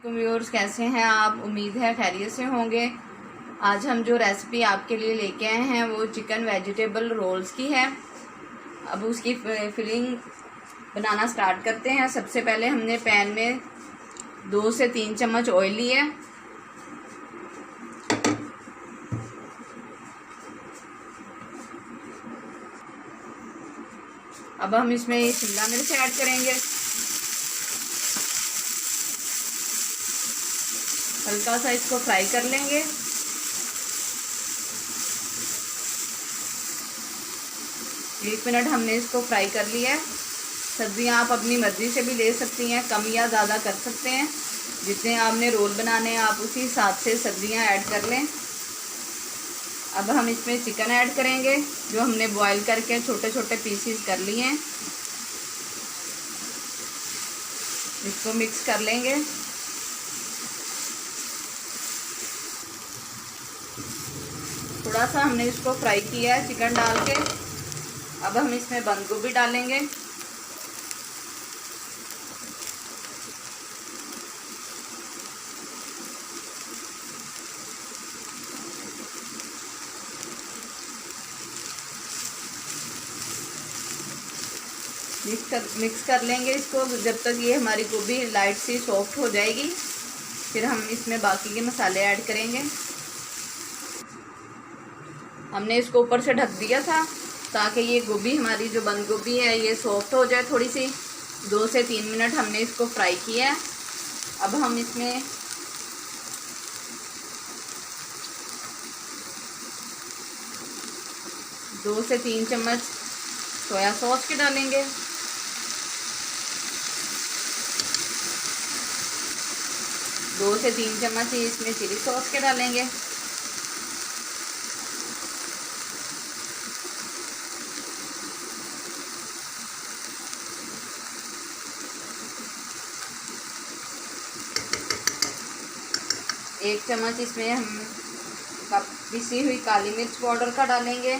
Viewers, कैसे हैं आप? उम्मीद है खैरियत से होंगे। आज हम जो रेसिपी आपके लिए लेके आए हैं वो चिकन वेजिटेबल रोल्स की है। अब उसकी फिलिंग बनाना स्टार्ट करते हैं। सबसे पहले हमने पैन में 2 से 3 चम्मच ऑयल लिए। अब हम इसमें शिमला मिर्च ऐड करेंगे। हल्का सा इसको फ्राई कर लेंगे। एक मिनट हमने इसको फ्राई कर लिया है। सब्जियां आप अपनी मर्ज़ी से भी ले सकती हैं, कम या ज़्यादा कर सकते हैं। जितने आपने रोल बनाने हैं आप उसी हिसाब से सब्जियां ऐड कर लें। अब हम इसमें चिकन ऐड करेंगे जो हमने बॉईल करके छोटे छोटे पीसीस कर लिए हैं। इसको मिक्स कर लेंगे। थोड़ा सा हमने इसको फ्राई किया है चिकन डाल के। अब हम इसमें बंद गोभी डालेंगे। मिक्स कर लेंगे इसको जब तक ये हमारी गोभी लाइट सी सॉफ्ट हो जाएगी। फिर हम इसमें बाकी के मसाले ऐड करेंगे। हमने इसको ऊपर से ढक दिया था ताकि ये गोभी हमारी जो बंद गोभी है ये सॉफ्ट हो जाए थोड़ी सी। 2 से 3 मिनट हमने इसको फ्राई किया है। अब हम इसमें दो से 3 चम्मच सोया सॉस के डालेंगे। दो से 3 चम्मच ही इसमें चिली सॉस के डालेंगे। एक चम्मच इसमें हम पिसी हुई काली मिर्च पाउडर का डालेंगे।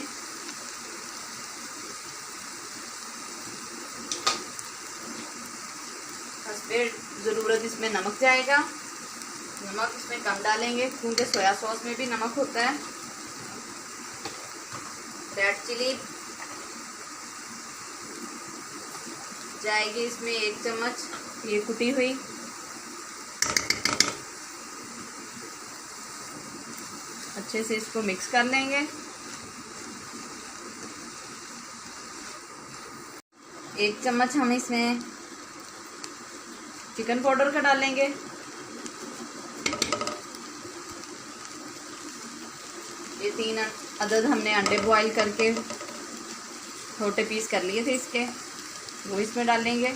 फिर ज़रूरत इसमें नमक जाएगा। नमक इसमें कम डालेंगे क्योंकि सोया सॉस में भी नमक होता है। रेड चिली जाएगी इसमें 1 चम्मच ये कुटी हुई। अच्छे से इसको मिक्स कर लेंगे। 1 चम्मच हम इसमें चिकन पाउडर का डालेंगे। ये 3 अदद हमने अंडे बॉईल करके छोटे पीस कर लिए थे इसके, वो इसमें डालेंगे।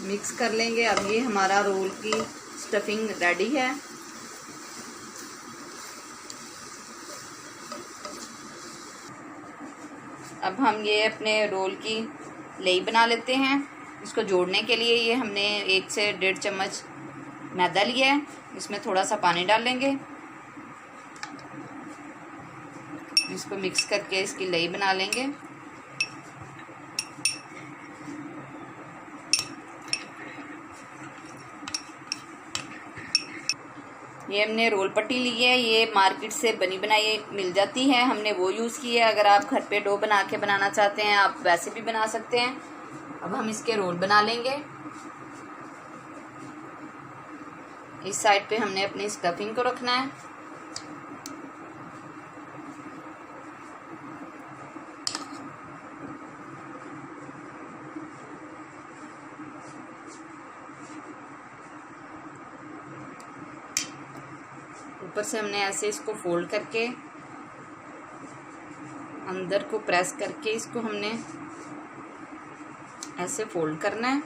मिक्स कर लेंगे। अब ये हमारा रोल की स्टफिंग रेडी है। अब हम ये अपने रोल की लेई बना लेते हैं। इसको जोड़ने के लिए ये हमने 1 से 1.5 चम्मच मैदा लिया है। इसमें थोड़ा सा पानी डालेंगे। इसको मिक्स करके इसकी लेई बना लेंगे। ये हमने रोल पट्टी ली है। ये मार्केट से बनी बनाई मिल जाती है, हमने वो यूज़ की है। अगर आप घर पे डो बना के बनाना चाहते हैं आप वैसे भी बना सकते हैं। अब हम इसके रोल बना लेंगे। इस साइड पे हमने अपनी स्टफिंग को रखना है। ऊपर से हमने ऐसे इसको फोल्ड करके अंदर को प्रेस करके इसको हमने ऐसे फोल्ड करना है।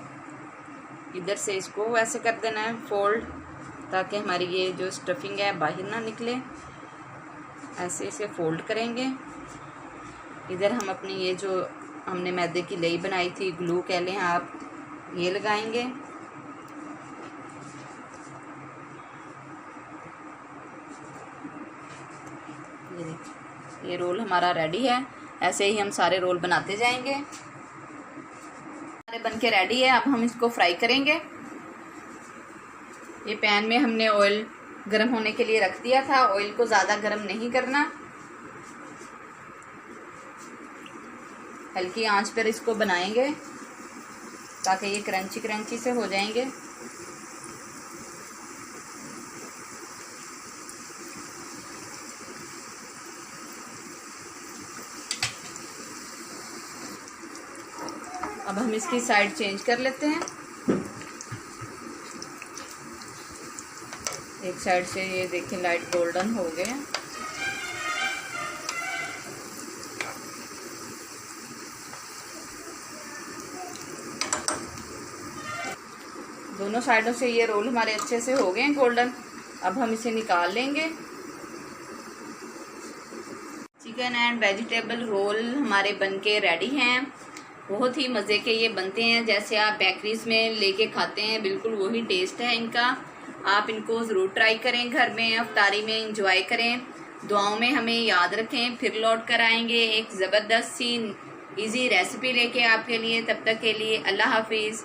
इधर से इसको ऐसे कर देना है फोल्ड, ताकि हमारी ये जो स्टफिंग है बाहर ना निकले। ऐसे इसे फोल्ड करेंगे। इधर हम अपनी ये जो हमने मैदे की लेई बनाई थी, ग्लू कह लें आप, ये लगाएंगे। ये रोल हमारा रेडी है। ऐसे ही हम सारे रोल बनाते जाएंगे। बन के रेडी है। अब हम इसको फ्राई करेंगे। ये पैन में हमने ऑयल गर्म होने के लिए रख दिया था। ऑयल को ज़्यादा गर्म नहीं करना, हल्की आंच पर इसको बनाएंगे ताकि ये क्रंची क्रंची से हो जाएंगे। अब हम इसकी साइड चेंज कर लेते हैं। एक साइड से ये देखिए लाइट गोल्डन हो गए। दोनों साइडों से ये रोल हमारे अच्छे से हो गए गोल्डन। अब हम इसे निकाल लेंगे। चिकन एंड वेजिटेबल रोल हमारे बनके रेडी हैं। बहुत ही मज़े के ये बनते हैं, जैसे आप बेकरीज में लेके खाते हैं, बिल्कुल वही टेस्ट है इनका। आप इनको ज़रूर ट्राई करें घर में, अफ्तारी में इंजॉय करें। दुआओं में हमें याद रखें। फिर लौट कर आएंगे एक ज़बरदस्त सी इजी रेसिपी लेके आपके लिए। तब तक के लिए अल्लाह हाफिज़।